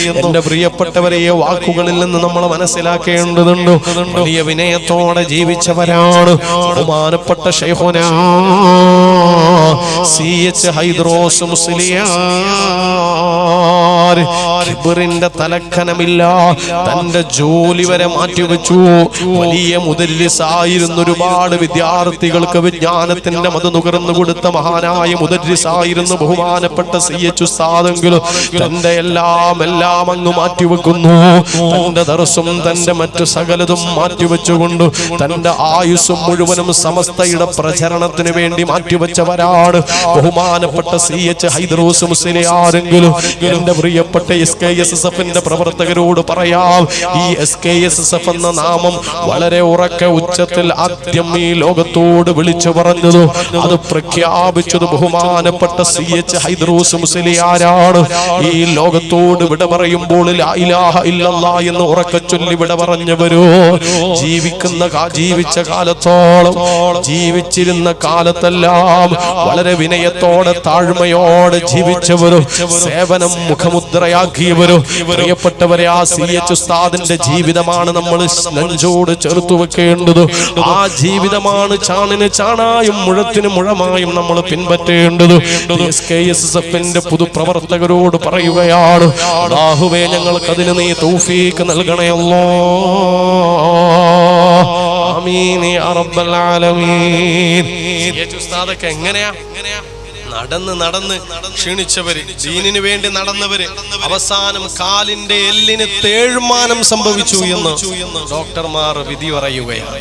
എന്റെ പ്രിയപ്പെട്ടവരെ വാക്കുകളിൽ നിന്ന് നമ്മൾ മനസ്സിലാക്കേണ്ടതുണ്ട്. വലിയ വിനയത്തോടെ ജീവിച്ചവരാണ് ബഹുമാനപ്പെട്ട ശൈഖുനാ സി.എച്ച്. ഹൈദ്രോസ് മുസ്ലിയാർ. കിബറിന്റെ തലക്കനമില്ല, തന്റെ ജോലി വരെ മാറ്റിവെച്ചു. വലിയ മുദരിസായിരുന്നു, ഒരുപാട് വിദ്യാർത്ഥികൾക്ക് വിജ്ഞാനത്തിന്റെ മധു നുകർന്നു കൊടുത്ത മഹാനായ മുദരിസായിരുന്നു ബഹുമാനപ്പെട്ട സി.എച്ച്. ഉസ്താദെങ്കിലും തന്റെ എല്ലാം അങ്ങ് മാറ്റിവെക്കുന്നു. തന്റെ ദർസും തന്റെ മറ്റു സകലതും മാറ്റിവെച്ചുകൊണ്ട് തന്റെ ആയുസ്സും മുഴുവനും സമസ്തയുടെ പ്രചരണത്തിന് വേണ്ടി മാറ്റിവെച്ചവരാണ് ബഹുമാനപ്പെട്ട സി.എച്ച്. ഹൈദ്രോസ് മുസ്ലിയാരെങ്കിലും. എന്റെ പ്രിയപ്പെട്ട SKSSF പ്രവർത്തകരോട് പറയാം, ഈ SKSSF എന്ന നാമം വളരെ ഉറക്കെ ഉച്ചത്തിൽ ആദ്യം ഈ ലോകത്തോട് വിളിച്ചു പറഞ്ഞത്, അത് പ്രഖ്യാപിച്ചത് ബഹുമാനപ്പെട്ട സി.എച്ച്. ഹൈദ്രോസ് മുസ്ലിയാരാണ്. ഈ ലോകത്തോട് വിട പറയുമ്പോൾ ലാ ഇലാഹ ഇല്ലല്ലാഹ് എന്ന് ഉറക്കെ ചൊല്ലി വിട പറഞ്ഞവരോ, ജീവിച്ച കാലത്തോളം, ജീവിച്ചിരുന്ന കാലത്തെല്ലാം വളരെ വിനയത്തോടെ താഴ്മയോടെ ജീവിച്ചവരോ, സേവനം മുഖമുദ്രയാക്കിയവരോ. പ്രിയപ്പെട്ടവരെ, ആ സി.എച്ച്. ഉസ്താദിന്റെ ജീവിതമാണ് നമ്മൾ നെഞ്ചോട് ചേർത്തു വെക്കേണ്ടത്. ആ ജീവിതമാണ് ചാണിന് ചാണായും മുഴത്തിന് മുഴമായും നമ്മൾ പിൻപറ്റേണ്ടത്. SKSSF പൊതുപ്രവർത്തകരോട് പറയുകയാണ്, അല്ലാഹുവേ ഞങ്ങൾക്ക് അതിന് നീ തൗഫീഖ് നൽകണേ അല്ലാഹ്. ആമീൻ യാ റബ്ബൽ ആലമീൻ. സി.എച്ച്. ഉസ്താദൊക്കെ എങ്ങനെയാ നടന്ന് ക്ഷീണിച്ചവര്, ദീനിന് വേണ്ടി നടന്നവര്, അവസാനം കാലിന്റെ എല്ലിന് തേഴ്മാനം സംഭവിച്ചു എന്ന് ഡോക്ടർമാർ വിധി പറയുകയാണ്.